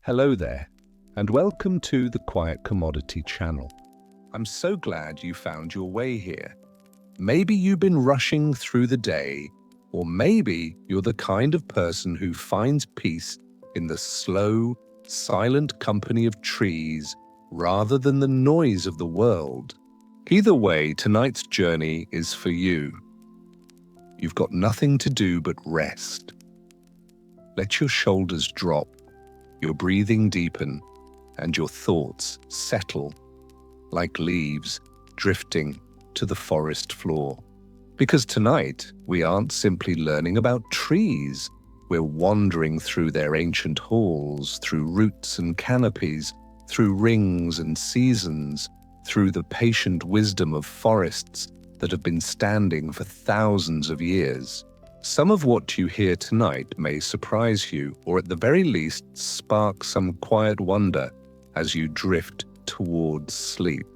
Hello there, and welcome to the Quiet Commodity channel. I'm so glad you found your way here. Maybe you've been rushing through the day, or maybe you're the kind of person who finds peace in the slow, silent company of trees rather than the noise of the world. Either way, tonight's journey is for you. You've got nothing to do but rest. Let your shoulders drop, your breathing deepen, and your thoughts settle like leaves drifting to the forest floor. Because tonight, we aren't simply learning about trees. We're wandering through their ancient halls, through roots and canopies, through rings and seasons, through the patient wisdom of forests that have been standing for thousands of years. Some of what you hear tonight may surprise you, or at the very least spark some quiet wonder as you drift towards sleep.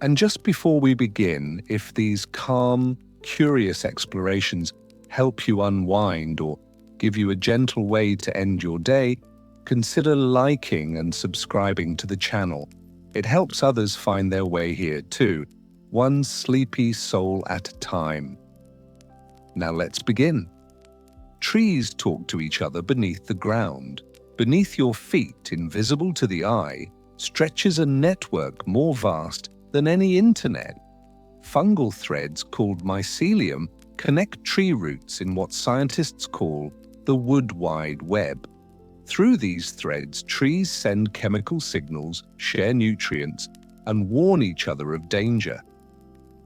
And just before we begin, if these calm, curious explorations help you unwind or give you a gentle way to end your day, consider liking and subscribing to the channel. It helps others find their way here too, one sleepy soul at a time. Now let's begin. Trees talk to each other beneath the ground. Beneath your feet, invisible to the eye, stretches a network more vast than any internet. Fungal threads called mycelium connect tree roots in what scientists call the wood wide web. Through these threads, trees send chemical signals, share nutrients, and warn each other of danger.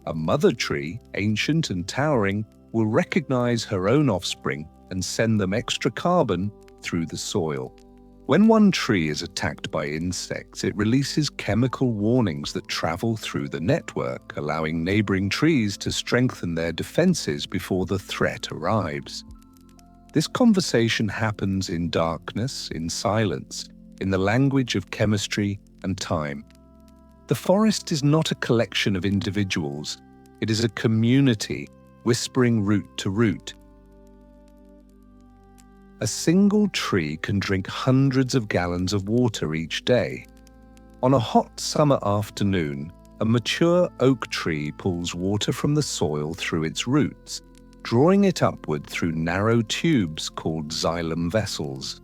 A mother tree, ancient and towering, will recognize her own offspring and send them extra carbon through the soil. When one tree is attacked by insects, it releases chemical warnings that travel through the network, allowing neighboring trees to strengthen their defenses before the threat arrives. This conversation happens in darkness, in silence, in the language of chemistry and time. The forest is not a collection of individuals. It is a community, whispering root to root. A single tree can drink hundreds of gallons of water each day. On a hot summer afternoon, a mature oak tree pulls water from the soil through its roots, drawing it upward through narrow tubes called xylem vessels.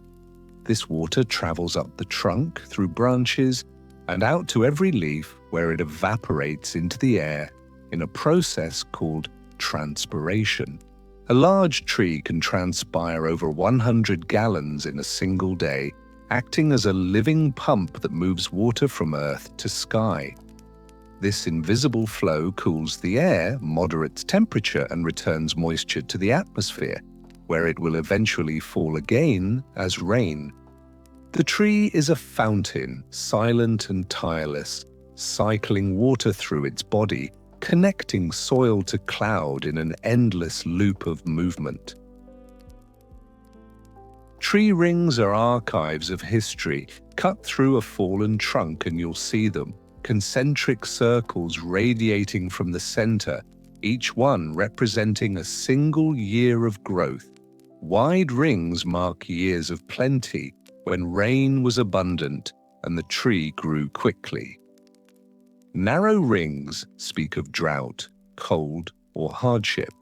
This water travels up the trunk, through branches, and out to every leaf where it evaporates into the air in a process called transpiration. A large tree can transpire over 100 gallons in a single day, acting as a living pump that moves water from earth to sky. This invisible flow cools the air, moderates temperature, and returns moisture to the atmosphere, where it will eventually fall again as rain. The tree is a fountain, silent and tireless, cycling water through its body, connecting soil to cloud in an endless loop of movement. Tree rings are archives of history. Cut through a fallen trunk and you'll see them, concentric circles radiating from the center, each one representing a single year of growth. Wide rings mark years of plenty, when rain was abundant and the tree grew quickly. Narrow rings speak of drought, cold, or hardship.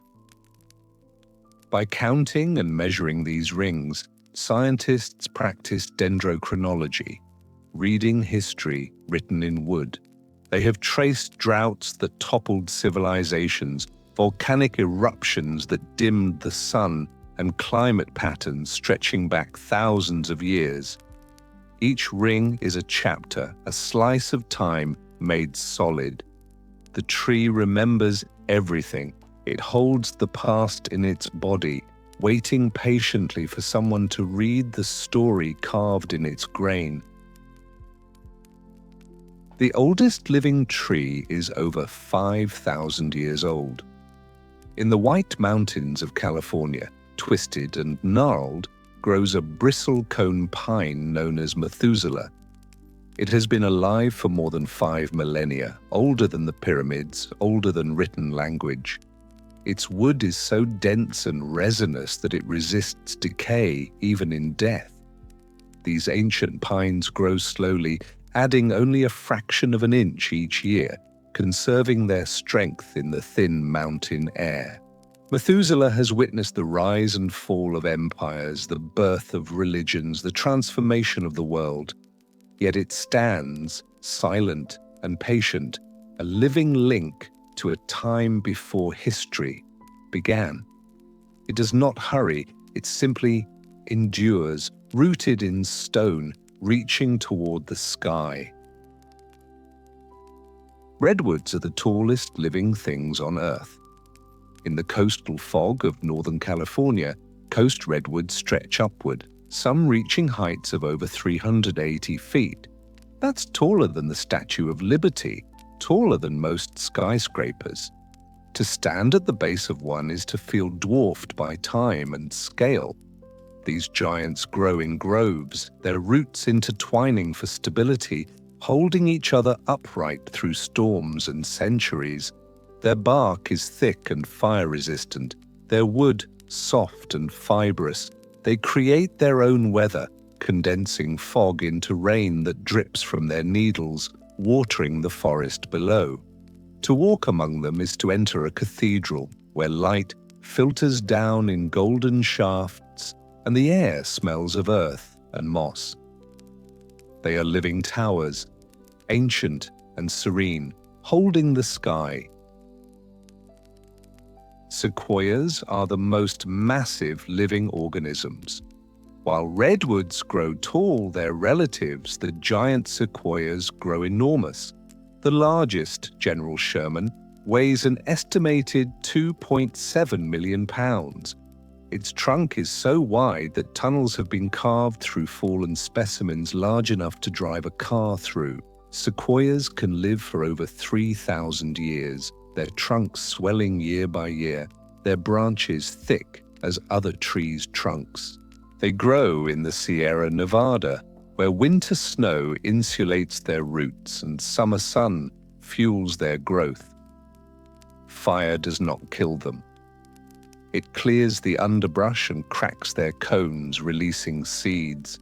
By counting and measuring these rings, scientists practice dendrochronology, reading history written in wood. They have traced droughts that toppled civilizations, volcanic eruptions that dimmed the sun, and climate patterns stretching back thousands of years. Each ring is a chapter, a slice of time made solid. The tree remembers everything. It holds the past in its body, waiting patiently for someone to read the story carved in its grain. The oldest living tree is over 5,000 years old. In the White Mountains of California, twisted and gnarled, grows a bristlecone pine known as Methuselah. It has been alive for more than 5 millennia, older than the pyramids, older than written language. Its wood is so dense and resinous that it resists decay even in death. these ancient pines grow slowly, adding only a fraction of an inch each year, conserving their strength in the thin mountain air. Methuselah has witnessed the rise and fall of empires, the birth of religions, the transformation of the world. Yet it stands, silent and patient, a living link to a time before history began. It does not hurry, it simply endures, rooted in stone, reaching toward the sky. Redwoods are the tallest living things on Earth. In the coastal fog of Northern California, coast redwoods stretch upward, some reaching heights of over 380 feet. That's taller than the Statue of Liberty, taller than most skyscrapers. To stand at the base of one is to feel dwarfed by time and scale. These giants grow in groves, their roots intertwining for stability, holding each other upright through storms and centuries. Their bark is thick and fire-resistant, their wood soft and fibrous. They create their own weather, condensing fog into rain that drips from their needles, watering the forest below. To walk among them is to enter a cathedral, where light filters down in golden shafts and the air smells of earth and moss. They are living towers, ancient and serene, holding the sky. Sequoias are the most massive living organisms. While redwoods grow tall, their relatives, the giant sequoias, grow enormous. The largest, General Sherman, weighs an estimated 2.7 million pounds. Its trunk is so wide that tunnels have been carved through fallen specimens large enough to drive a car through. Sequoias can live for over 3,000 years, their trunks swelling year by year, their branches thick as other trees' trunks. They grow in the Sierra Nevada, where winter snow insulates their roots and summer sun fuels their growth. Fire does not kill them. It clears the underbrush and cracks their cones, releasing seeds.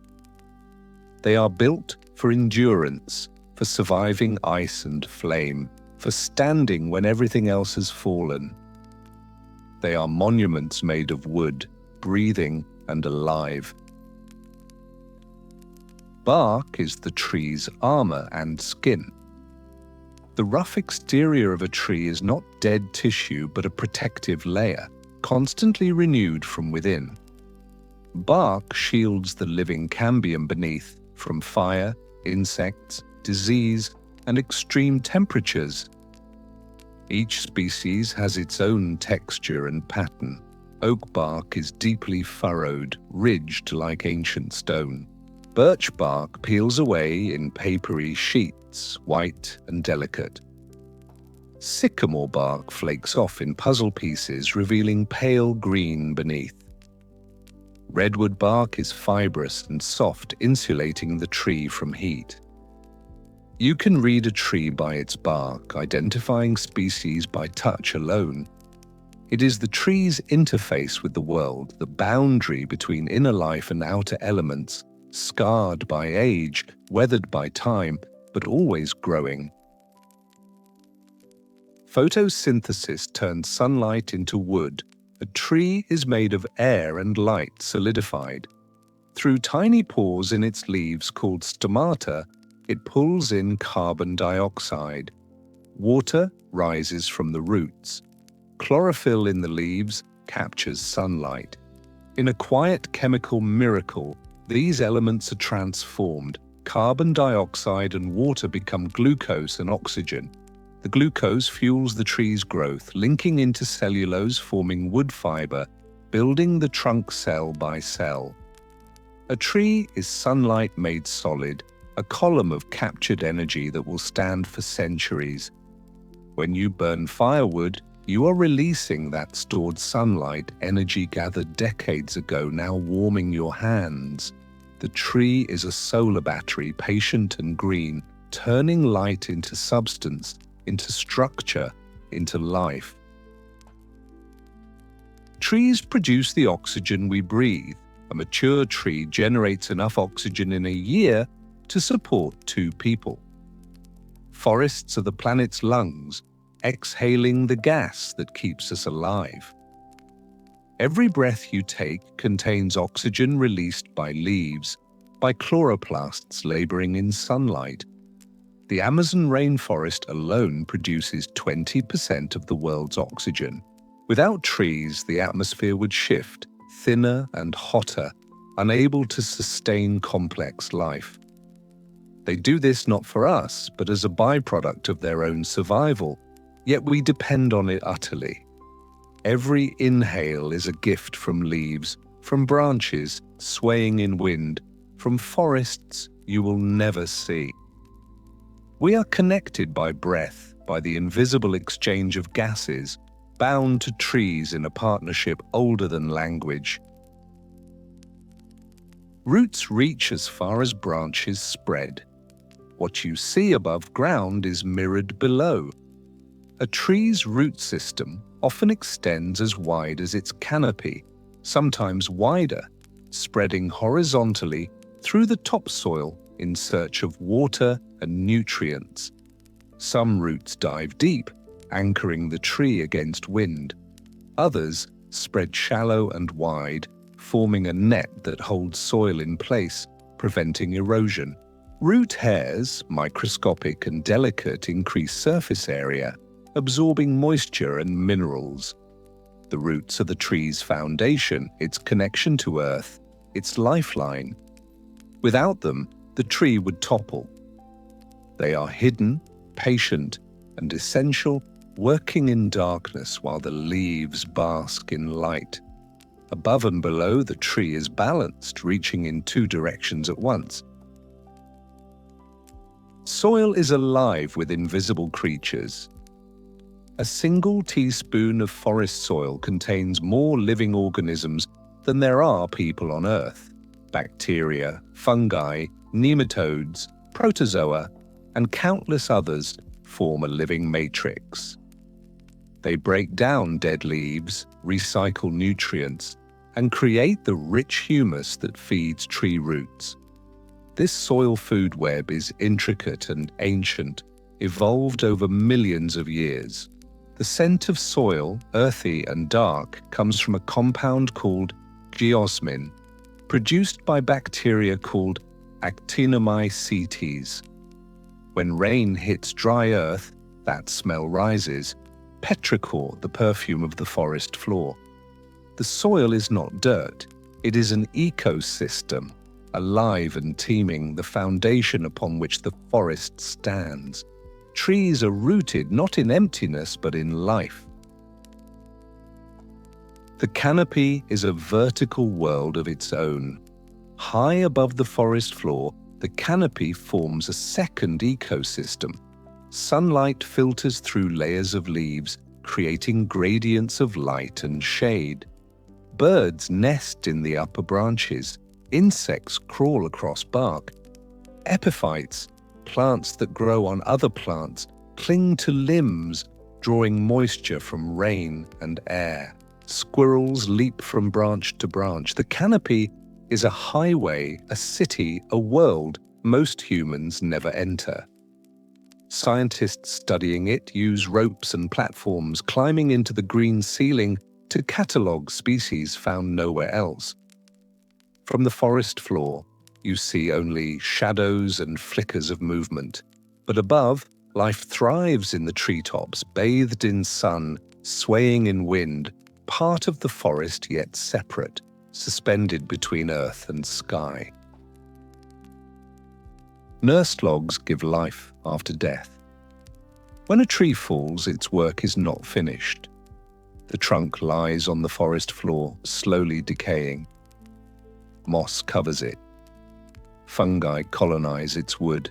They are built for endurance, for surviving ice and flame, for standing when everything else has fallen. They are monuments made of wood, breathing and alive. Bark is the tree's armor and skin. The rough exterior of a tree is not dead tissue but a protective layer, constantly renewed from within. Bark shields the living cambium beneath from fire, insects, disease, and extreme temperatures. Each species has its own texture and pattern. Oak bark is deeply furrowed, ridged like ancient stone. Birch bark peels away in papery sheets, white and delicate. Sycamore bark flakes off in puzzle pieces, revealing pale green beneath. Redwood bark is fibrous and soft, insulating the tree from heat. You can read a tree by its bark, identifying species by touch alone. It is the tree's interface with the world, the boundary between inner life and outer elements, scarred by age, weathered by time, but always growing. Photosynthesis turns sunlight into wood. A tree is made of air and light solidified. Through tiny pores in its leaves called stomata, it pulls in carbon dioxide. Water rises from the roots. Chlorophyll in the leaves captures sunlight. In a quiet chemical miracle, these elements are transformed. Carbon dioxide and water become glucose and oxygen. The glucose fuels the tree's growth, linking into cellulose, forming wood fiber, building the trunk cell by cell. A tree is sunlight made solid, a column of captured energy that will stand for centuries. When you burn firewood, you are releasing that stored sunlight, energy gathered decades ago, now warming your hands. The tree is a solar battery, patient and green, turning light into substance, into structure, into life. Trees produce the oxygen we breathe. A A mature tree generates enough oxygen in a year to support 2 people. Forests are the planet's lungs, exhaling the gas that keeps us alive. Every breath you take contains oxygen released by leaves, by chloroplasts laboring in sunlight. The Amazon rainforest alone produces 20% of the world's oxygen. Without trees, the atmosphere would shift, thinner and hotter, unable to sustain complex life. They do this not for us, but as a byproduct of their own survival, yet we depend on it utterly. Every inhale is a gift from leaves, from branches swaying in wind, from forests you will never see. We are connected by breath, by the invisible exchange of gases, bound to trees in a partnership older than language. Roots reach as far as branches spread. What you see above ground is mirrored below. A tree's root system often extends as wide as its canopy, sometimes wider, spreading horizontally through the topsoil in search of water and nutrients. Some roots dive deep, anchoring the tree against wind. Others spread shallow and wide, forming a net that holds soil in place, preventing erosion. Root hairs, microscopic and delicate, increase surface area, absorbing moisture and minerals. The roots are the tree's foundation, its connection to earth, its lifeline. Without them, the tree would topple. They are hidden, patient, and essential, working in darkness while the leaves bask in light. Above and below, the tree is balanced, reaching in 2 directions at once. Soil is alive with invisible creatures. A single teaspoon of forest soil contains more living organisms than there are people on Earth. Bacteria, fungi, nematodes, protozoa, and countless others form a living matrix. They break down dead leaves, recycle nutrients, and create the rich humus that feeds tree roots. This soil food web is intricate and ancient, evolved over millions of years. The scent of soil, earthy and dark, comes from a compound called geosmin, produced by bacteria called actinomycetes. When rain hits dry earth, that smell rises, petrichor, the perfume of the forest floor. The soil is not dirt, it is an ecosystem, alive and teeming, the foundation upon which the forest stands. Trees are rooted not in emptiness but in life. The canopy is a vertical world of its own. High above the forest floor, the canopy forms a second ecosystem. Sunlight filters through layers of leaves, creating gradients of light and shade. Birds nest in the upper branches. Insects crawl across bark. Epiphytes, plants that grow on other plants, cling to limbs, drawing moisture from rain and air. Squirrels leap from branch to branch. The canopy is a highway, a city, a world most humans never enter. Scientists studying it use ropes and platforms, climbing into the green ceiling to catalogue species found nowhere else. From the forest floor, you see only shadows and flickers of movement. But above, life thrives in the treetops, bathed in sun, swaying in wind, part of the forest yet separate, suspended between earth and sky. Nurse logs give life after death. When a tree falls, its work is not finished. The trunk lies on the forest floor, slowly decaying. Moss covers it. Fungi colonize its wood.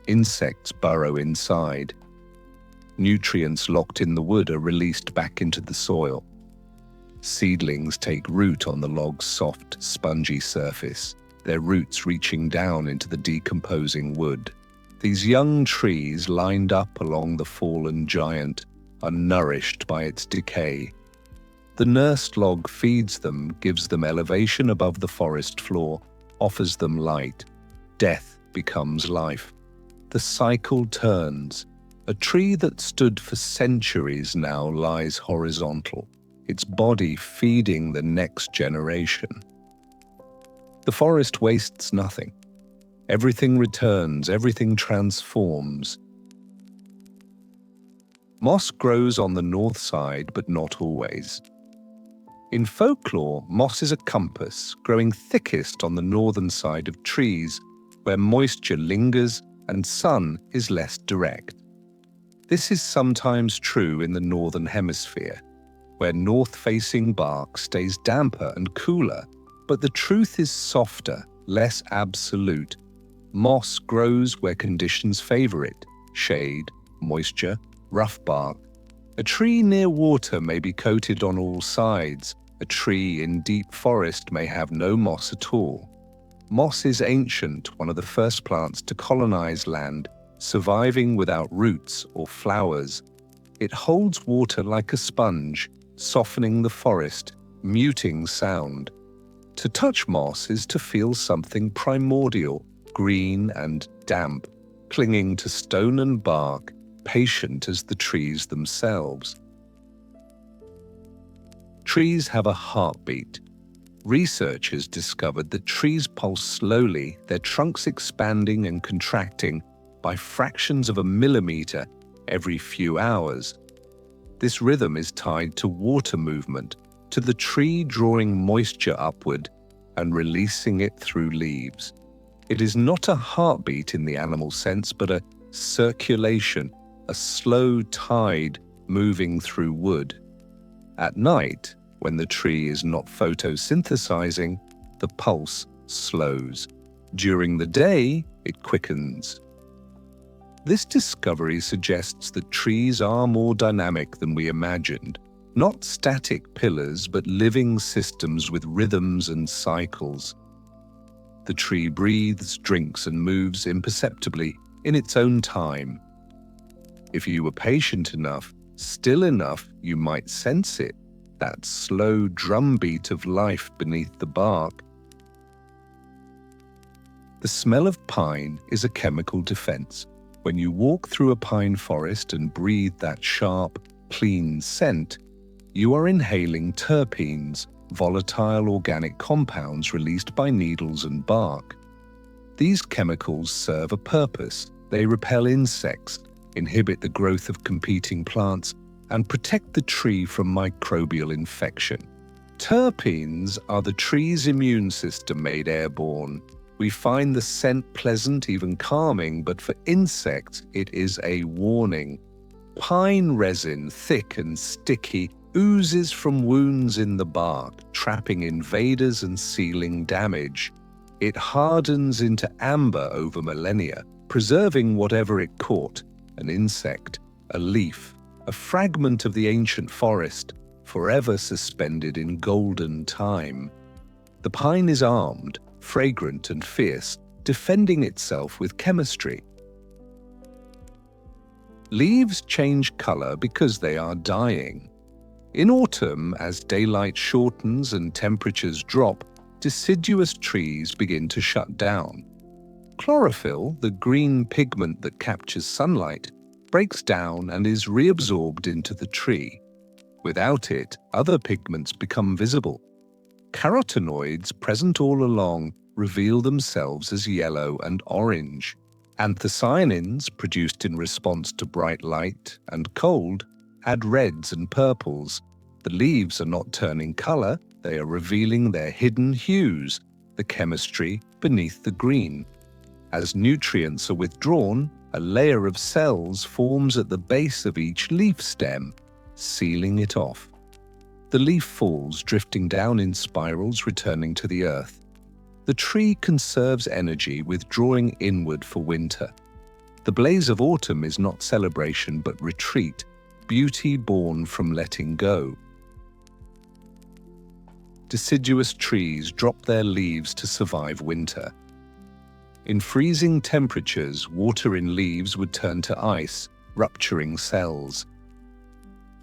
Insects burrow inside. Nutrients locked in the wood are released back into the soil. Seedlings take root on the log's soft, spongy surface, their roots reaching down into the decomposing wood. These young trees, lined up along the fallen giant, are nourished by its decay. The nursed log feeds them, gives them elevation above the forest floor, offers them light. Death becomes life. The cycle turns. A tree that stood for centuries now lies horizontal, its body feeding the next generation. The forest wastes nothing. Everything returns, everything transforms. Moss grows on the north side, but not always. In folklore, moss is a compass, growing thickest on the northern side of trees, where moisture lingers and sun is less direct. This is sometimes true in the northern hemisphere, where north-facing bark stays damper and cooler, but the truth is softer, less absolute. Moss grows where conditions favor it: shade, moisture, rough bark. A tree near water may be coated on all sides. A tree in deep forest may have no moss at all. Moss is ancient, one of the first plants to colonize land, surviving without roots or flowers. It holds water like a sponge, softening the forest, muting sound. To touch moss is to feel something primordial, green and damp, clinging to stone and bark, patient as the trees themselves. Trees have a heartbeat. Researchers discovered that trees pulse slowly, their trunks expanding and contracting by fractions of a millimeter every few hours. This rhythm is tied to water movement, to the tree drawing moisture upward and releasing it through leaves. It is not a heartbeat in the animal sense, but a circulation, a slow tide moving through wood. At night, when the tree is not photosynthesizing, the pulse slows. During the day, it quickens. This discovery suggests that trees are more dynamic than we imagined, not static pillars, but living systems with rhythms and cycles. The tree breathes, drinks, and moves imperceptibly in its own time. If you were patient enough, still enough, you might sense it, that slow drumbeat of life beneath the bark. The smell of pine is a chemical defense. When you walk through a pine forest and breathe that sharp, clean scent, you are inhaling terpenes, volatile organic compounds released by needles and bark. These chemicals serve a purpose. They repel insects, inhibit the growth of competing plants, and protect the tree from microbial infection. Terpenes are the tree's immune system made airborne. We find the scent pleasant, even calming, but for insects, it is a warning. Pine resin, thick and sticky, oozes from wounds in the bark, trapping invaders and sealing damage. It hardens into amber over millennia, preserving whatever it caught: an insect, a leaf, a fragment of the ancient forest, forever suspended in golden time. The pine is armed, fragrant and fierce, defending itself with chemistry. Leaves change color because they are dying. In autumn, as daylight shortens and temperatures drop, deciduous trees begin to shut down. Chlorophyll, the green pigment that captures sunlight, breaks down and is reabsorbed into the tree. Without it, other pigments become visible. Carotenoids, present all along, reveal themselves as yellow and orange. Anthocyanins, produced in response to bright light and cold, add reds and purples. The leaves are not turning color, they are revealing their hidden hues, the chemistry beneath the green. As nutrients are withdrawn, a layer of cells forms at the base of each leaf stem, sealing it off. The leaf falls, drifting down in spirals, returning to the earth. The tree conserves energy, withdrawing inward for winter. The blaze of autumn is not celebration but retreat, beauty born from letting go. Deciduous trees drop their leaves to survive winter. In freezing temperatures, water in leaves would turn to ice, rupturing cells.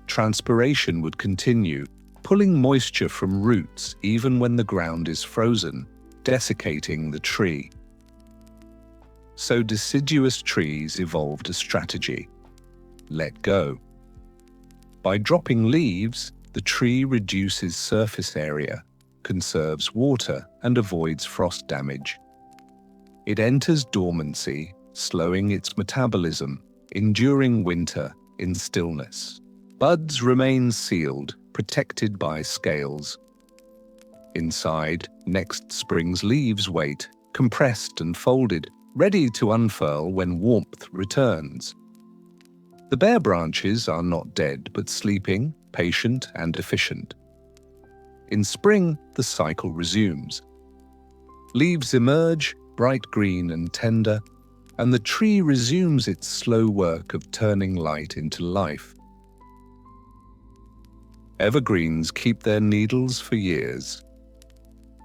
Transpiration would continue, pulling moisture from roots even when the ground is frozen, desiccating the tree. So deciduous trees evolved a strategy: let go. By dropping leaves, the tree reduces surface area, conserves water, and avoids frost damage. It enters dormancy, slowing its metabolism, enduring winter in stillness. Buds remain sealed, protected by scales. Inside, next spring's leaves wait, compressed and folded, ready to unfurl when warmth returns. The bare branches are not dead, but sleeping, patient and efficient. In spring, the cycle resumes. Leaves emerge, bright green and tender, and the tree resumes its slow work of turning light into life. Evergreens keep their needles for years.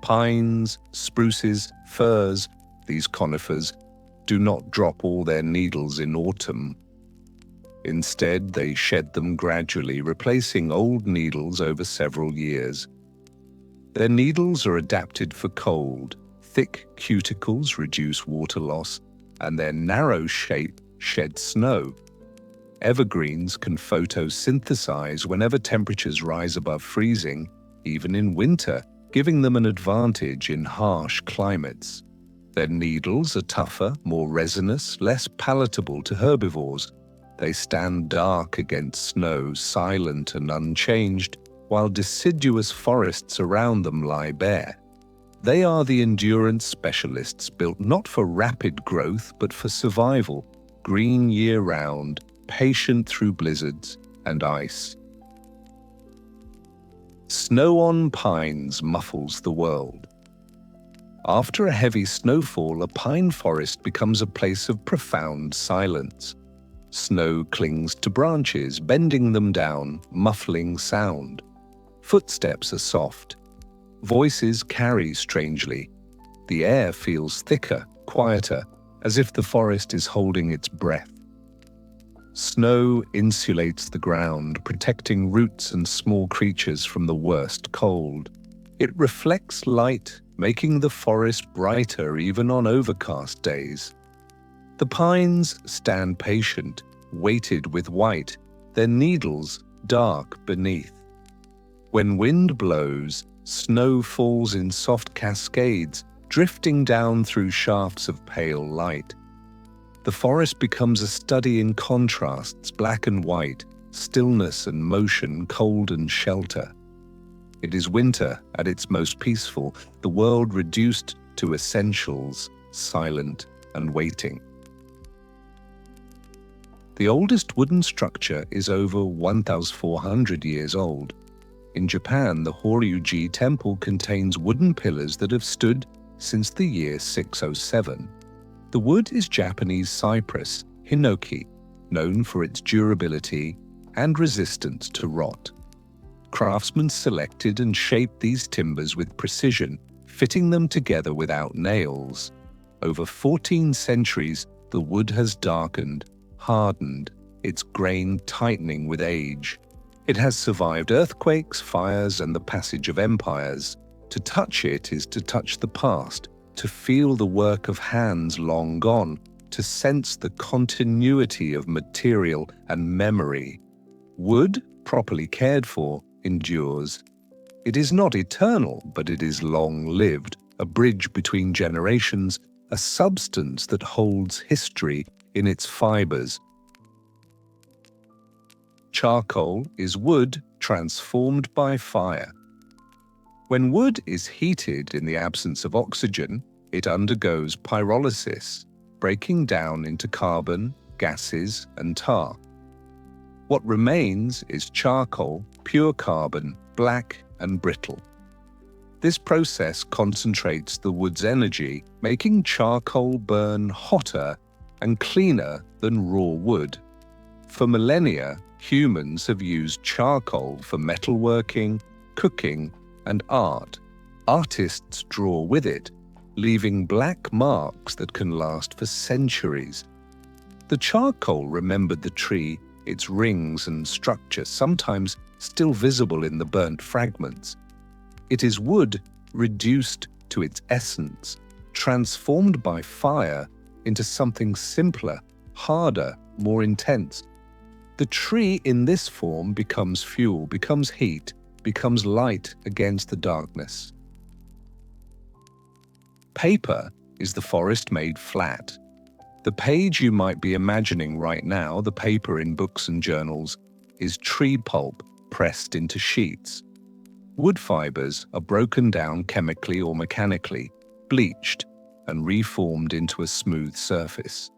Pines, spruces, firs, these conifers, do not drop all their needles in autumn. Instead, they shed them gradually, replacing old needles over several years. Their needles are adapted for cold, thick cuticles reduce water loss, and their narrow shape sheds snow. Evergreens can photosynthesize whenever temperatures rise above freezing, even in winter, giving them an advantage in harsh climates. Their needles are tougher, more resinous, less palatable to herbivores. They stand dark against snow, silent and unchanged, while deciduous forests around them lie bare. They are the endurance specialists built not for rapid growth but for survival, green year-round, patient through blizzards and ice. Snow on pines muffles the world. After a heavy snowfall, a pine forest becomes a place of profound silence. Snow clings to branches, bending them down, muffling sound. Footsteps are soft. Voices carry strangely. The air feels thicker, quieter, as if the forest is holding its breath. Snow insulates the ground, protecting roots and small creatures from the worst cold. It reflects light, making the forest brighter even on overcast days. The pines stand patient, weighted with white, their needles dark beneath. When wind blows, snow falls in soft cascades, drifting down through shafts of pale light. The forest becomes a study in contrasts, black and white, stillness and motion, cold and shelter. It is winter at its most peaceful, the world reduced to essentials, silent and waiting. The oldest wooden structure is over 1,400 years old. In Japan, the Horyuji Temple contains wooden pillars that have stood since the year 607. The wood is Japanese cypress, hinoki, known for its durability and resistance to rot. Craftsmen selected and shaped these timbers with precision, fitting them together without nails. Over 14 centuries, the wood has darkened, hardened, its grain tightening with age. It has survived earthquakes, fires, and the passage of empires. To touch it is to touch the past, to feel the work of hands long gone, to sense the continuity of material and memory. Wood, properly cared for, endures. It is not eternal, but it is long-lived, a bridge between generations, a substance that holds history in its fibers. Charcoal is wood transformed by fire. When wood is heated in the absence of oxygen, it undergoes pyrolysis, breaking down into carbon, gases, and tar. What remains is charcoal, pure carbon, black and brittle. This process concentrates the wood's energy, making charcoal burn hotter and cleaner than raw wood. For millennia, humans have used charcoal for metalworking, cooking, and art. Artists draw with it, leaving black marks that can last for centuries. The charcoal remembered the tree its rings and structure sometimes still visible in the burnt fragments. It is wood reduced to its essence, transformed by fire into something simpler, harder, more intense. The tree in this form becomes fuel, becomes heat, becomes light against the darkness. Paper is the forest made flat. The page you might be imagining right now, the paper in books and journals, is tree pulp pressed into sheets. Wood fibers are broken down chemically or mechanically, bleached, and reformed into a smooth surface.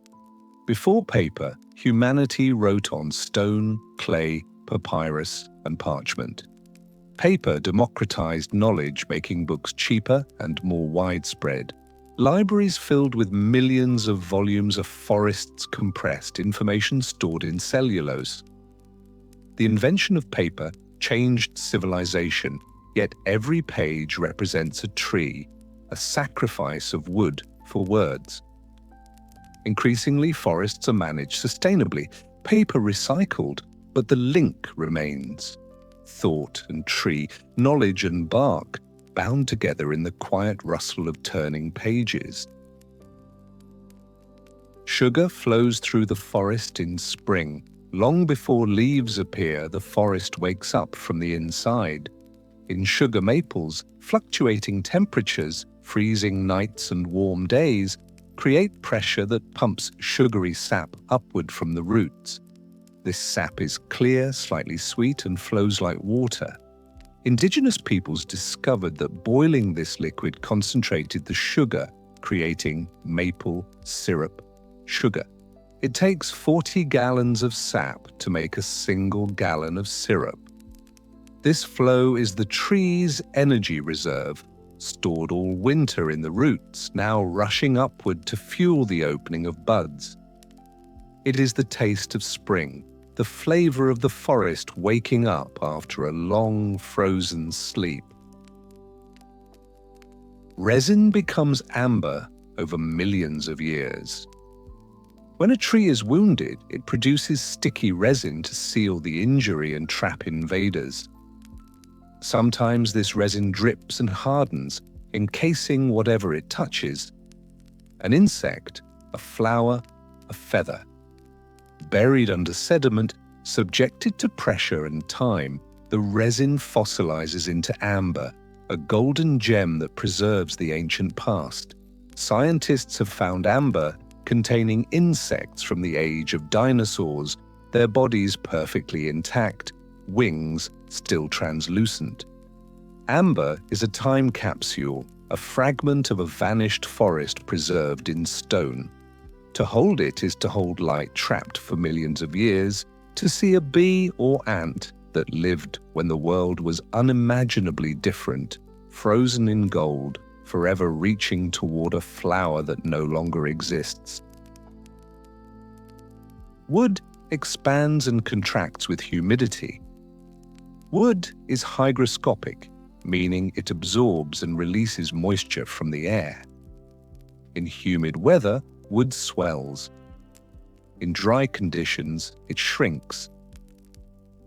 Before paper, humanity wrote on stone, clay, papyrus, and parchment. Paper democratized knowledge, making books cheaper and more widespread. Libraries filled with millions of volumes of forests compressed, information stored in cellulose. The invention of paper changed civilization, yet every page represents a tree, a sacrifice of wood for words. Increasingly, forests are managed sustainably, paper recycled, but the link remains. Thought and tree, knowledge and bark, bound together in the quiet rustle of turning pages. Sugar flows through the forest in spring. Long before leaves appear, the forest wakes up from the inside. In sugar maples, fluctuating temperatures, freezing nights and warm days, create pressure that pumps sugary sap upward from the roots. This sap is clear, slightly sweet, and flows like water. Indigenous peoples discovered that boiling this liquid concentrated the sugar, creating maple syrup sugar. It takes 40 gallons of sap to make a single gallon of syrup. This flow is the tree's energy reserve, stored all winter in the roots, now rushing upward to fuel the opening of buds. It is the taste of spring, the flavor of the forest waking up after a long frozen sleep. Resin becomes amber over millions of years. When a tree is wounded, it produces sticky resin to seal the injury and trap invaders. Sometimes this resin drips and hardens, encasing whatever it touches. An insect, a flower, a feather. Buried under sediment, subjected to pressure and time, the resin fossilizes into amber, a golden gem that preserves the ancient past. Scientists have found amber containing insects from the age of dinosaurs, their bodies perfectly intact, wings still translucent. Amber is a time capsule, a fragment of a vanished forest preserved in stone. To hold it is to hold light trapped for millions of years, to see a bee or ant that lived when the world was unimaginably different, frozen in gold, forever reaching toward a flower that no longer exists. Wood expands and contracts with humidity. Wood is hygroscopic, meaning it absorbs and releases moisture from the air. In humid weather, wood swells. In dry conditions, it shrinks.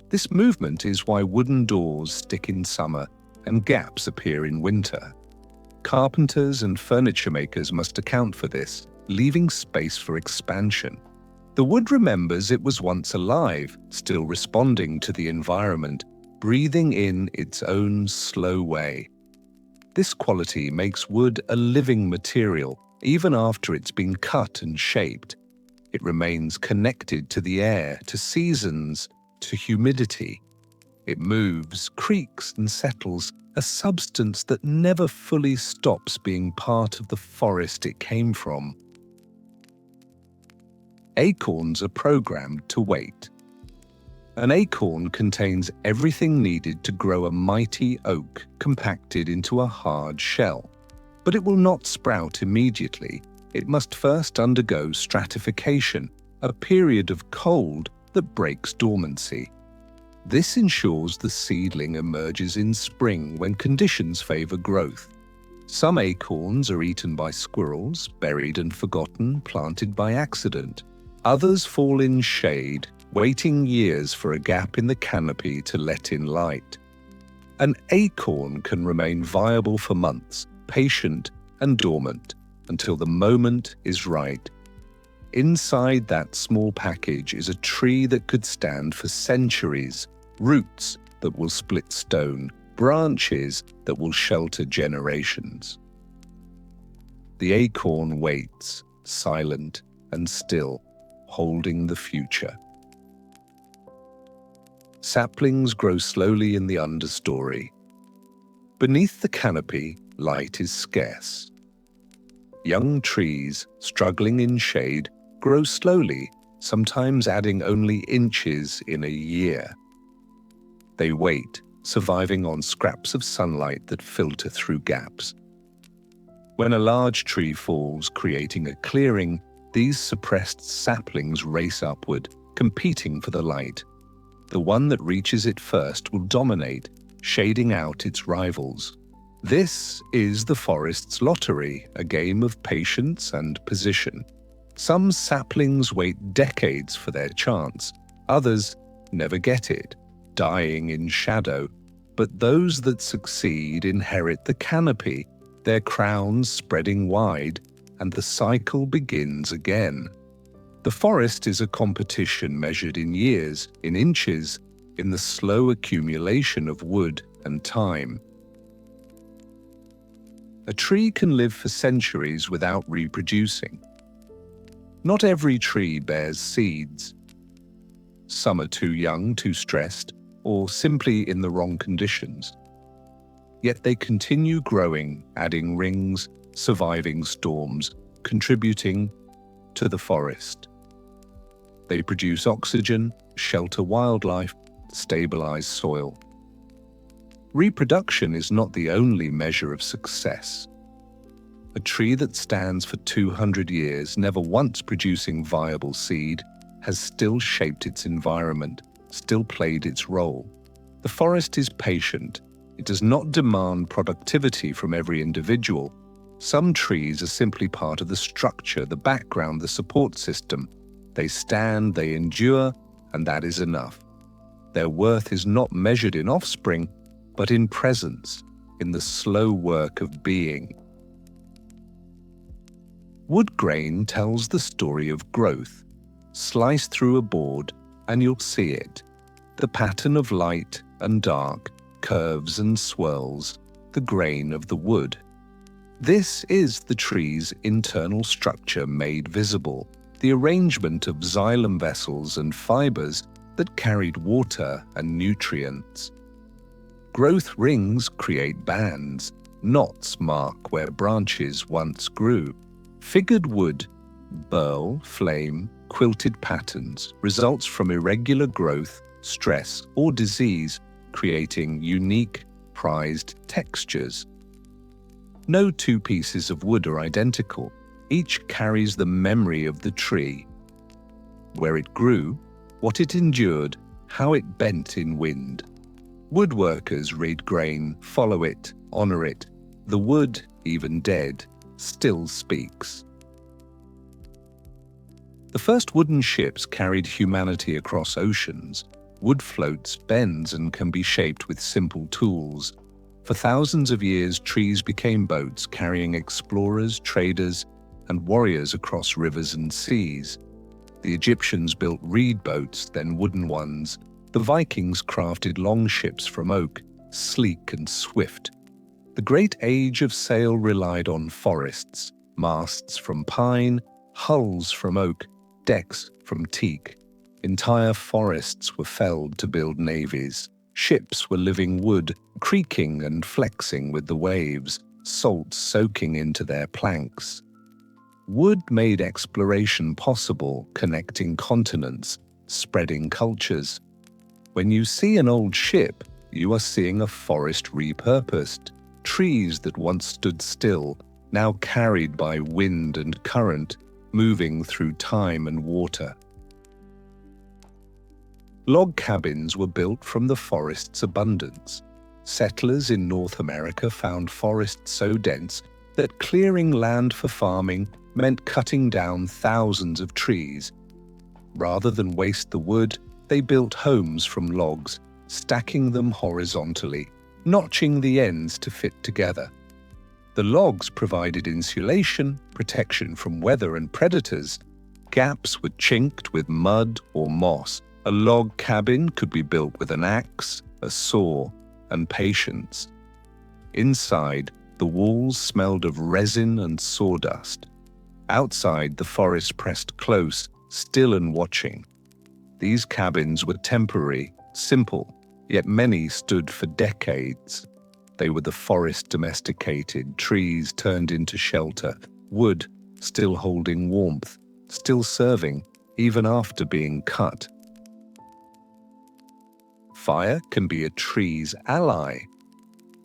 This movement is why wooden doors stick in summer and gaps appear in winter. Carpenters and furniture makers must account for this, leaving space for expansion. The wood remembers it was once alive, still responding to the environment, breathing in its own slow way. This quality makes wood a living material, even after it's been cut and shaped. It remains connected to the air, to seasons, to humidity. It moves, creaks, and settles, a substance that never fully stops being part of the forest it came from. Acorns are programmed to wait. An acorn contains everything needed to grow a mighty oak compacted into a hard shell. But it will not sprout immediately. It must first undergo stratification, a period of cold that breaks dormancy. This ensures the seedling emerges in spring when conditions favor growth. Some acorns are eaten by squirrels, buried and forgotten, planted by accident. Others fall in shade, waiting years for a gap in the canopy to let in light. An acorn can remain viable for months, patient and dormant, until the moment is right. Inside that small package is a tree that could stand for centuries, roots that will split stone, branches that will shelter generations. The acorn waits, silent and still, holding the future. Saplings grow slowly in the understory. Beneath the canopy, light is scarce. Young trees, struggling in shade, grow slowly, sometimes adding only inches in a year. They wait, surviving on scraps of sunlight that filter through gaps. When a large tree falls, creating a clearing, these suppressed saplings race upward, competing for the light. The one that reaches it first will dominate, shading out its rivals. This is the forest's lottery, a game of patience and position. Some saplings wait decades for their chance, others never get it, dying in shadow. But those that succeed inherit the canopy, their crowns spreading wide, and the cycle begins again. The forest is a competition measured in years, in inches, in the slow accumulation of wood and time. A tree can live for centuries without reproducing. Not every tree bears seeds. Some are too young, too stressed, or simply in the wrong conditions. Yet they continue growing, adding rings, surviving storms, contributing to the forest. They produce oxygen, shelter wildlife, stabilize soil. Reproduction is not the only measure of success. A tree that stands for 200 years, never once producing viable seed, has still shaped its environment, still played its role. The forest is patient. It does not demand productivity from every individual. Some trees are simply part of the structure, the background, the support system. They stand, they endure, and that is enough. Their worth is not measured in offspring, but in presence, in the slow work of being. Wood grain tells the story of growth. Slice through a board, and you'll see it. The pattern of light and dark, curves and swirls, the grain of the wood. This is the tree's internal structure made visible, the arrangement of xylem vessels and fibers that carried water and nutrients. Growth rings create bands, knots mark where branches once grew. Figured wood, burl, flame, quilted patterns results from irregular growth, stress, or disease, creating unique, prized textures. No two pieces of wood are identical. Each carries the memory of the tree. Where it grew, what it endured, how it bent in wind. Woodworkers read grain, follow it, honor it. The wood, even dead, still speaks. The first wooden ships carried humanity across oceans. Wood floats, bends, and can be shaped with simple tools. For thousands of years, trees became boats carrying explorers, traders, and warriors across rivers and seas. The Egyptians built reed boats, then wooden ones. The Vikings crafted long ships from oak, sleek and swift. The great age of sail relied on forests, masts from pine, hulls from oak, decks from teak. Entire forests were felled to build navies. Ships were living wood, creaking and flexing with the waves, salt soaking into their planks. Wood made exploration possible, connecting continents, spreading cultures. When you see an old ship, you are seeing a forest repurposed. Trees that once stood still, now carried by wind and current, moving through time and water. Log cabins were built from the forest's abundance. Settlers in North America found forests so dense that clearing land for farming meant cutting down thousands of trees. Rather than waste the wood, they built homes from logs, stacking them horizontally, notching the ends to fit together. The logs provided insulation, protection from weather and predators. Gaps were chinked with mud or moss. A log cabin could be built with an axe, a saw, and patience. Inside, the walls smelled of resin and sawdust. Outside, the forest pressed close, still and watching. These cabins were temporary, simple, yet many stood for decades. They were the forest domesticated, trees turned into shelter, wood still holding warmth, still serving, even after being cut. Fire can be a tree's ally.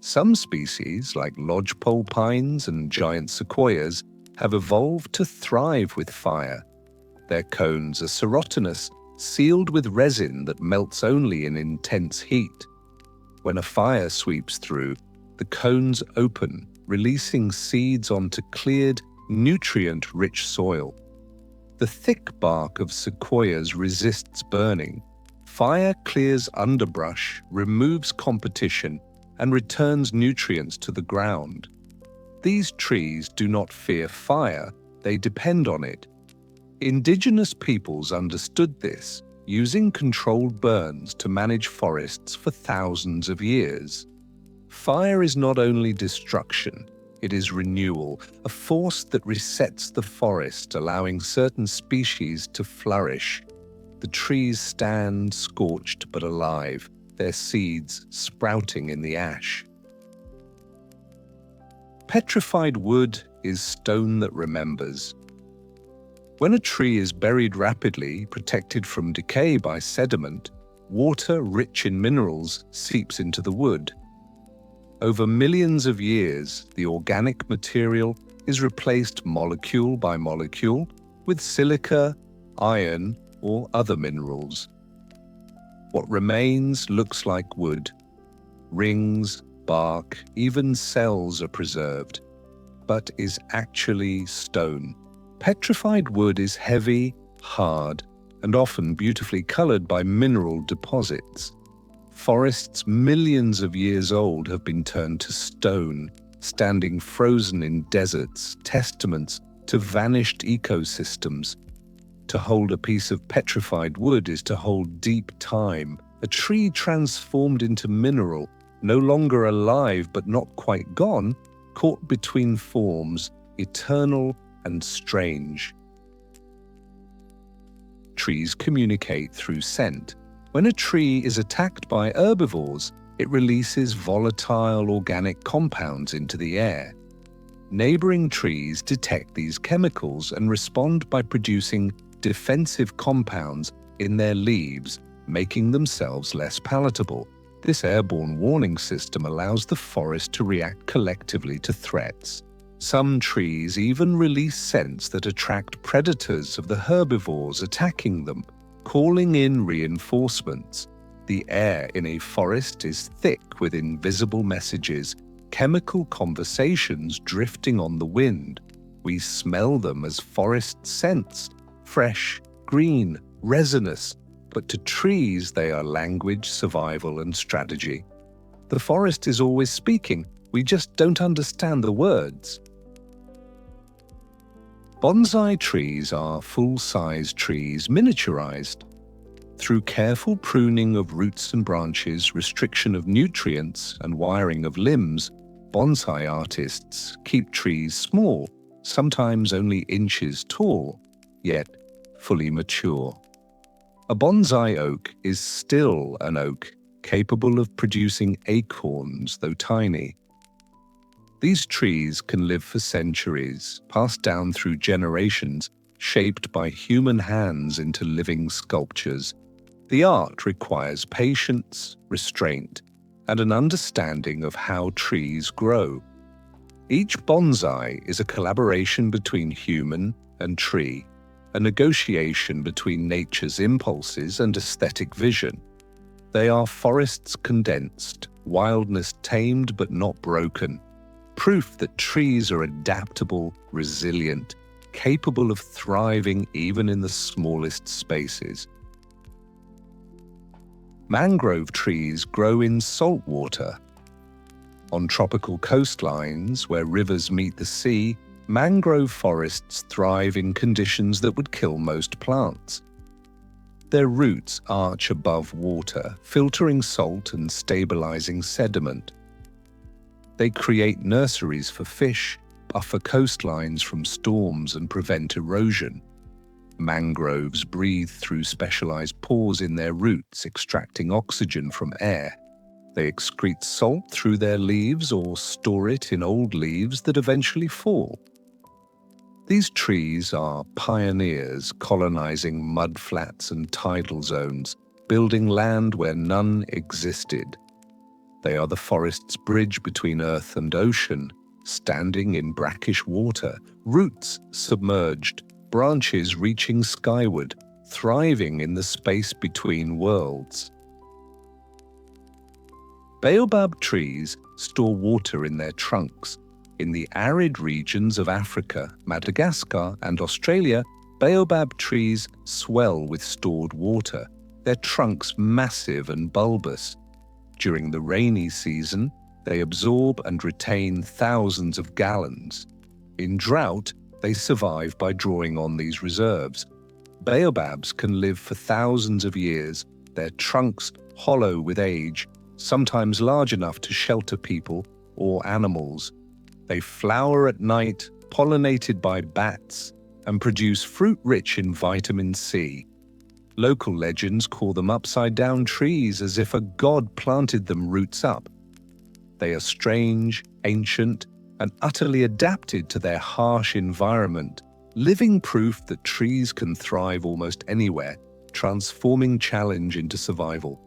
Some species, like lodgepole pines and giant sequoias, have evolved to thrive with fire. Their cones are serotinous, sealed with resin that melts only in intense heat. When a fire sweeps through, the cones open, releasing seeds onto cleared, nutrient-rich soil. The thick bark of sequoias resists burning. Fire clears underbrush, removes competition, and returns nutrients to the ground. These trees do not fear fire, they depend on it. Indigenous peoples understood this, using controlled burns to manage forests for thousands of years. Fire is not only destruction, it is renewal, a force that resets the forest, allowing certain species to flourish. The trees stand scorched but alive, their seeds sprouting in the ash. Petrified wood is stone that remembers. When a tree is buried rapidly, protected from decay by sediment, water rich in minerals seeps into the wood. Over millions of years, the organic material is replaced molecule by molecule with silica, iron, or other minerals. What remains looks like wood. Rings, bark, even cells are preserved, but is actually stone. Petrified wood is heavy, hard, and often beautifully colored by mineral deposits. Forests millions of years old have been turned to stone, standing frozen in deserts, testaments to vanished ecosystems. To hold a piece of petrified wood is to hold deep time, a tree transformed into mineral, no longer alive but not quite gone, caught between forms, eternal and strange. Trees communicate through scent. When a tree is attacked by herbivores, it releases volatile organic compounds into the air. Neighboring trees detect these chemicals and respond by producing defensive compounds in their leaves, making themselves less palatable. This airborne warning system allows the forest to react collectively to threats. Some trees even release scents that attract predators of the herbivores attacking them, calling in reinforcements. The air in a forest is thick with invisible messages, chemical conversations drifting on the wind. We smell them as forest scents, fresh, green, resinous, but to trees they are language, survival, and strategy. The forest is always speaking, we just don't understand the words. Bonsai trees are full-size trees miniaturized. Through careful pruning of roots and branches, restriction of nutrients, and wiring of limbs, bonsai artists keep trees small, sometimes only inches tall, yet fully mature. A bonsai oak is still an oak, capable of producing acorns, though tiny. These trees can live for centuries, passed down through generations, shaped by human hands into living sculptures. The art requires patience, restraint, and an understanding of how trees grow. Each bonsai is a collaboration between human and tree, a negotiation between nature's impulses and aesthetic vision. They are forests condensed, wildness tamed but not broken, proof that trees are adaptable, resilient, capable of thriving even in the smallest spaces. Mangrove trees grow in salt water. On tropical coastlines where rivers meet the sea, mangrove forests thrive in conditions that would kill most plants. Their roots arch above water, filtering salt and stabilizing sediment. They create nurseries for fish, buffer coastlines from storms and prevent erosion. Mangroves breathe through specialized pores in their roots, extracting oxygen from air. They excrete salt through their leaves or store it in old leaves that eventually fall. These trees are pioneers colonizing mudflats and tidal zones, building land where none existed. They are the forest's bridge between earth and ocean, standing in brackish water, roots submerged, branches reaching skyward, thriving in the space between worlds. Baobab trees store water in their trunks. In the arid regions of Africa, Madagascar, and Australia, baobab trees swell with stored water, their trunks massive and bulbous. During the rainy season, they absorb and retain thousands of gallons. In drought, they survive by drawing on these reserves. Baobabs can live for thousands of years, their trunks hollow with age, sometimes large enough to shelter people or animals. They flower at night, pollinated by bats, and produce fruit rich in vitamin C. Local legends call them upside-down trees, as if a god planted them roots up. They are strange, ancient, and utterly adapted to their harsh environment, living proof that trees can thrive almost anywhere, transforming challenge into survival.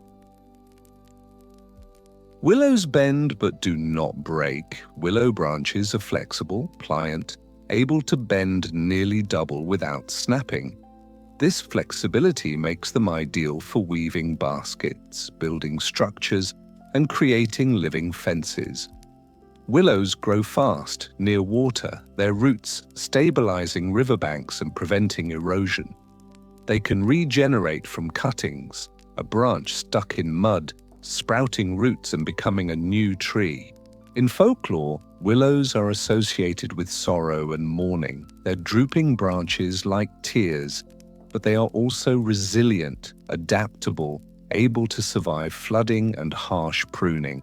Willows bend but do not break. Willow branches are flexible, pliant, able to bend nearly double without snapping. This flexibility makes them ideal for weaving baskets, building structures, and creating living fences. Willows grow fast, near water, their roots stabilizing riverbanks and preventing erosion. They can regenerate from cuttings, a branch stuck in mud, sprouting roots and becoming a new tree. In folklore, willows are associated with sorrow and mourning, their drooping branches like tears, but they are also resilient, adaptable, able to survive flooding and harsh pruning.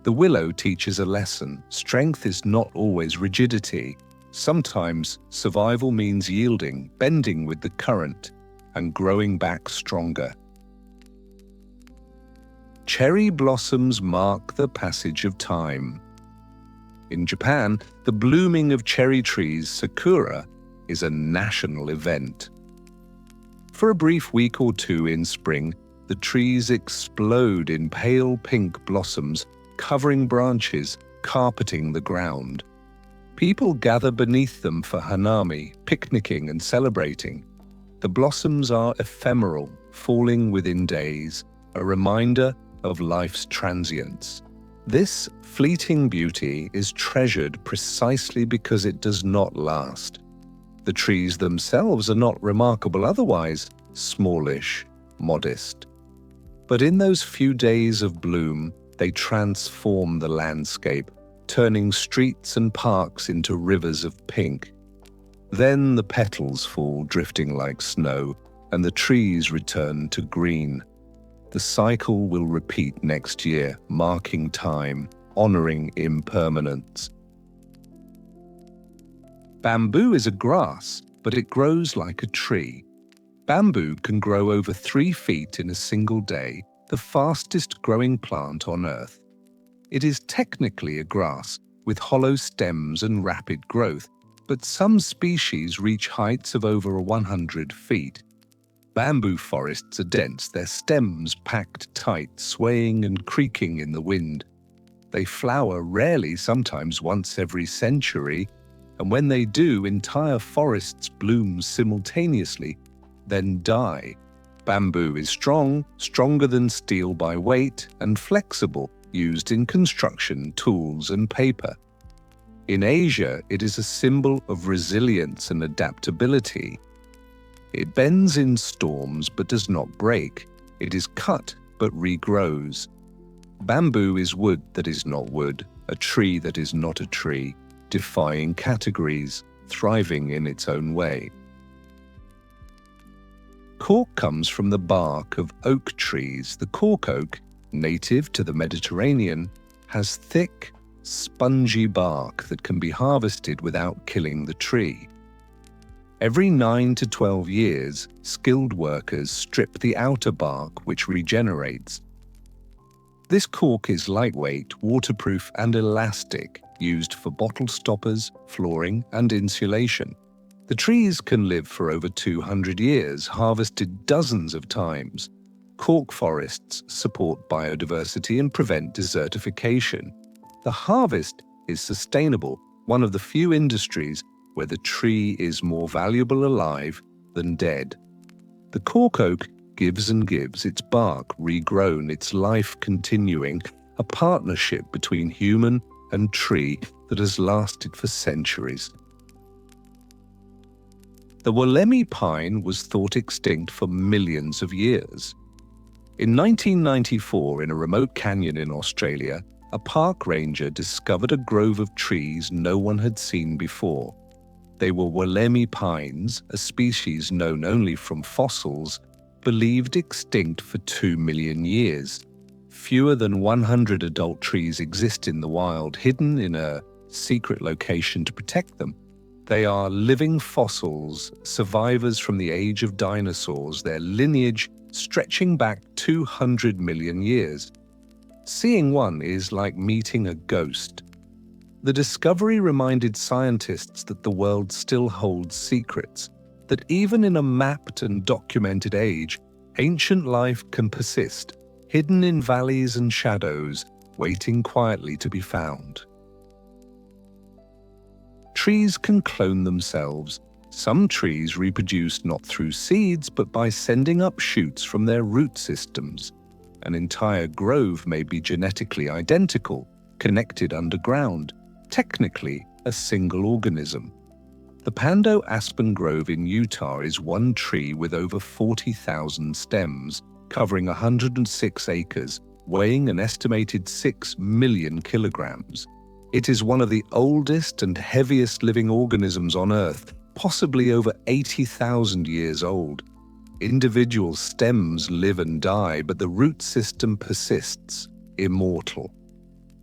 The willow teaches a lesson. Strength is not always rigidity. Sometimes survival means yielding, bending with the current, and growing back stronger. Cherry blossoms mark the passage of time. In Japan, the blooming of cherry trees, sakura, is a national event. For a brief week or two in spring, the trees explode in pale pink blossoms, covering branches, carpeting the ground. People gather beneath them for hanami, picnicking and celebrating. The blossoms are ephemeral, falling within days, a reminder of life's transience. This fleeting beauty is treasured precisely because it does not last. The trees themselves are not remarkable otherwise, smallish, modest. But in those few days of bloom, they transform the landscape, turning streets and parks into rivers of pink. Then the petals fall drifting like snow, and the trees return to green. The cycle will repeat next year, marking time, honoring impermanence. Bamboo is a grass, but it grows like a tree. Bamboo can grow over 3 feet in a single day, the fastest growing plant on Earth. It is technically a grass, with hollow stems and rapid growth, but some species reach heights of over 100 feet. Bamboo forests are dense, their stems packed tight, swaying and creaking in the wind. They flower rarely, sometimes once every century, and when they do, entire forests bloom simultaneously, then die. Bamboo is strong, stronger than steel by weight, and flexible, used in construction, tools, and paper. In Asia, it is a symbol of resilience and adaptability. It bends in storms but does not break. It is cut but regrows. Bamboo is wood that is not wood, a tree that is not a tree, defying categories, thriving in its own way. Cork comes from the bark of oak trees. The cork oak, native to the Mediterranean, has thick, spongy bark that can be harvested without killing the tree. Every 9 to 12 years, skilled workers strip the outer bark, which regenerates. This cork is lightweight, waterproof, and elastic, used for bottle stoppers, flooring, and insulation. The trees can live for over 200 years, harvested dozens of times. Cork forests support biodiversity and prevent desertification. The harvest is sustainable, one of the few industries where the tree is more valuable alive than dead. The cork oak gives and gives, its bark regrown, its life continuing, a partnership between human and tree that has lasted for centuries. The Wollemi pine was thought extinct for millions of years. In 1994, in a remote canyon in Australia, a park ranger discovered a grove of trees no one had seen before. They were Wollemi pines, a species known only from fossils, believed extinct for 2 million years. Fewer than 100 adult trees exist in the wild, hidden in a secret location to protect them. They are living fossils, survivors from the age of dinosaurs, their lineage stretching back 200 million years. Seeing one is like meeting a ghost. The discovery reminded scientists that the world still holds secrets, that even in a mapped and documented age, ancient life can persist, hidden in valleys and shadows, waiting quietly to be found. Trees can clone themselves. Some trees reproduce not through seeds, but by sending up shoots from their root systems. An entire grove may be genetically identical, connected underground, technically a single organism. The Pando Aspen Grove in Utah is one tree with over 40,000 stems, covering 106 acres, weighing an estimated 6 million kilograms. It is one of the oldest and heaviest living organisms on Earth, possibly over 80,000 years old. Individual stems live and die, but the root system persists, immortal.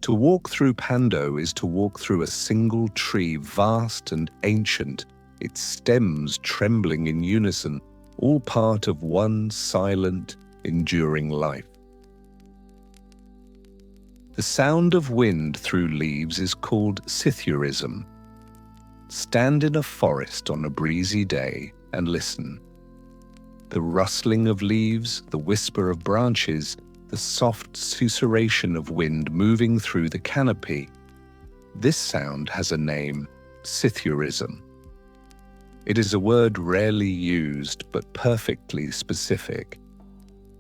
To walk through Pando is to walk through a single tree, vast and ancient, its stems trembling in unison, all part of one silent, enduring life. The sound of wind through leaves is called sithyrism. Stand in a forest on a breezy day and listen. The rustling of leaves, the whisper of branches, the soft susurration of wind moving through the canopy. This sound has a name, sithyrism. It is a word rarely used but perfectly specific.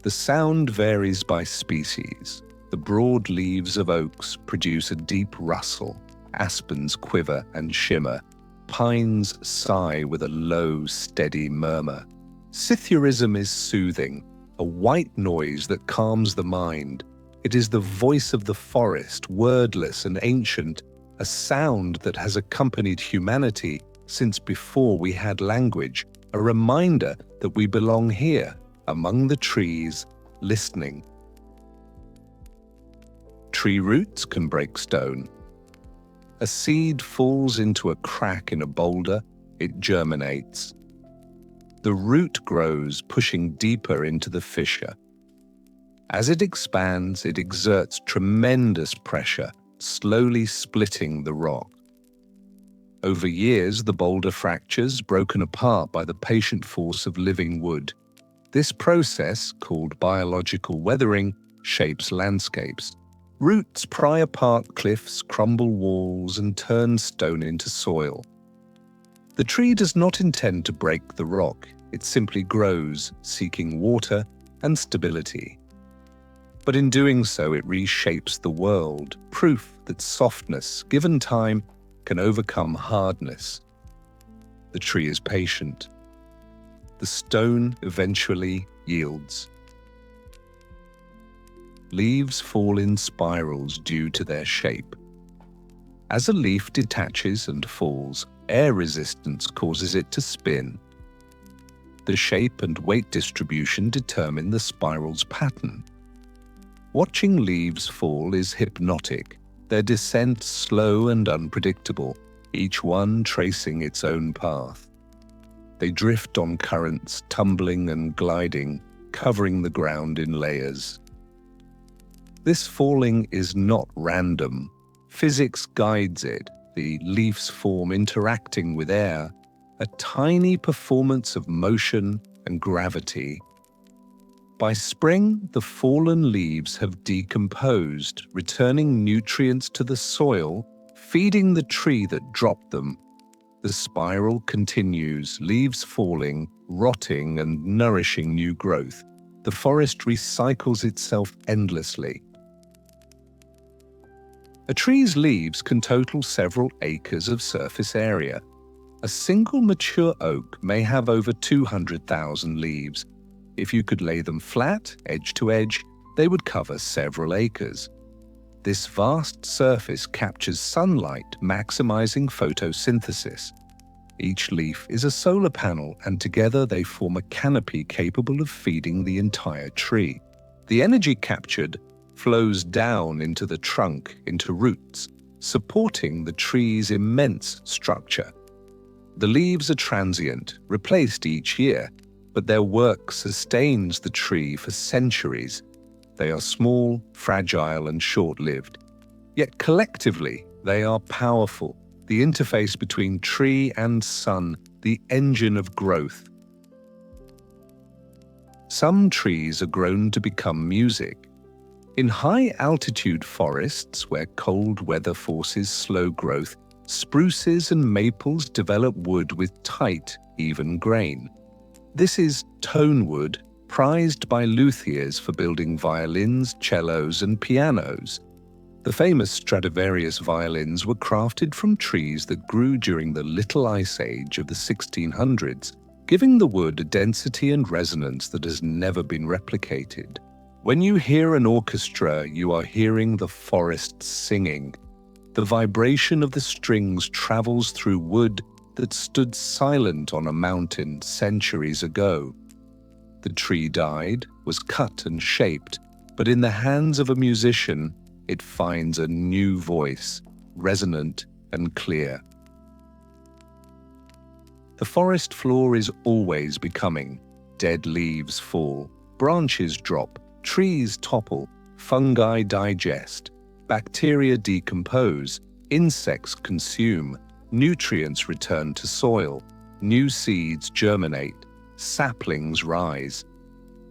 The sound varies by species. The broad leaves of oaks produce a deep rustle, aspens quiver and shimmer, pines sigh with a low, steady murmur. Sithyrism is soothing, a white noise that calms the mind. It is the voice of the forest, wordless and ancient, a sound that has accompanied humanity since before we had language, a reminder that we belong here, among the trees, listening. Tree roots can break stone. A seed falls into a crack in a boulder, it germinates. The root grows, pushing deeper into the fissure. As it expands, it exerts tremendous pressure, slowly splitting the rock. Over years, the boulder fractures, broken apart by the patient force of living wood. This process, called biological weathering, shapes landscapes. Roots pry apart cliffs, crumble walls, and turn stone into soil. The tree does not intend to break the rock. It simply grows, seeking water and stability. But in doing so, it reshapes the world, proof that softness, given time, can overcome hardness. The tree is patient. The stone eventually yields. Leaves fall in spirals due to their shape. As a leaf detaches and falls, air resistance causes it to spin. The shape and weight distribution determine the spiral's pattern. Watching leaves fall is hypnotic, their descent slow and unpredictable, each one tracing its own path. They drift on currents, tumbling and gliding, covering the ground in layers. This falling is not random. Physics guides it, the leaf's form interacting with air, a tiny performance of motion and gravity. By spring, the fallen leaves have decomposed, returning nutrients to the soil, feeding the tree that dropped them. The spiral continues, leaves falling, rotting, and nourishing new growth. The forest recycles itself endlessly. A tree's leaves can total several acres of surface area. A single mature oak may have over 200,000 leaves. If you could lay them flat, edge to edge, they would cover several acres. This vast surface captures sunlight, maximizing photosynthesis. Each leaf is a solar panel, and together they form a canopy capable of feeding the entire tree. The energy captured flows down into the trunk, into roots, supporting the tree's immense structure. The leaves are transient, replaced each year, but their work sustains the tree for centuries. They are small, fragile, and short-lived. Yet collectively, they are powerful, the interface between tree and sun, the engine of growth. Some trees are grown to become music. In high-altitude forests where cold weather forces slow growth, spruces and maples develop wood with tight, even grain. This is tone wood, prized by luthiers for building violins, cellos, and pianos. The famous Stradivarius violins were crafted from trees that grew during the Little Ice Age of the 1600s, giving the wood a density and resonance that has never been replicated. When you hear an orchestra, you are hearing the forest singing. The vibration of the strings travels through wood that stood silent on a mountain centuries ago. The tree died, was cut and shaped, but in the hands of a musician, it finds a new voice, resonant and clear. The forest floor is always becoming. Dead leaves fall, branches drop, trees topple, fungi digest, bacteria decompose, insects consume, nutrients return to soil, new seeds germinate, saplings rise.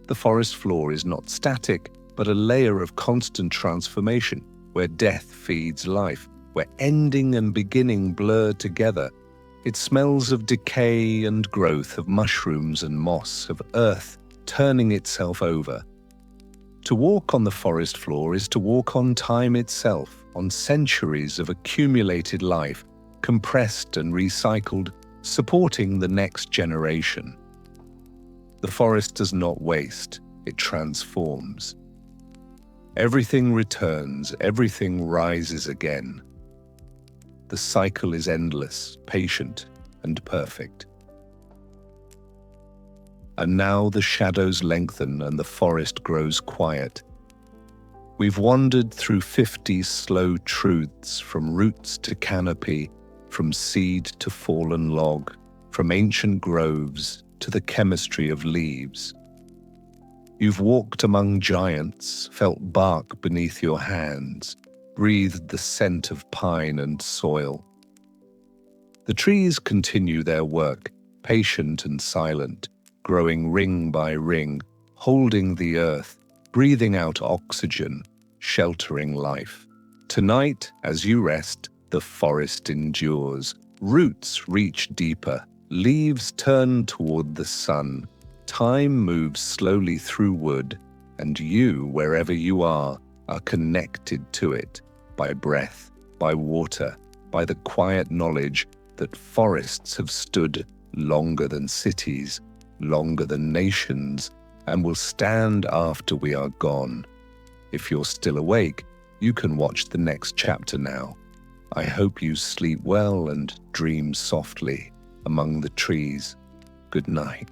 The forest floor is not static, but a layer of constant transformation, where death feeds life, where ending and beginning blur together. It smells of decay and growth, of mushrooms and moss, of earth turning itself over. To walk on the forest floor is to walk on time itself, on centuries of accumulated life, compressed and recycled, supporting the next generation. The forest does not waste, it transforms. Everything returns, everything rises again. The cycle is endless, patient, and perfect. And now the shadows lengthen and the forest grows quiet. We've wandered through 50 slow truths, from roots to canopy, from seed to fallen log, from ancient groves to the chemistry of leaves. You've walked among giants, felt bark beneath your hands, breathed the scent of pine and soil. The trees continue their work, patient and silent, growing ring by ring, holding the earth, breathing out oxygen, sheltering life. Tonight, as you rest, the forest endures. Roots reach deeper, leaves turn toward the sun. Time moves slowly through wood, and you, wherever you are connected to it by breath, by water, by the quiet knowledge that forests have stood longer than cities, longer than nations, and will stand after we are gone. If you're still awake, you can watch the next chapter now. I hope you sleep well and dream softly among the trees. Good night.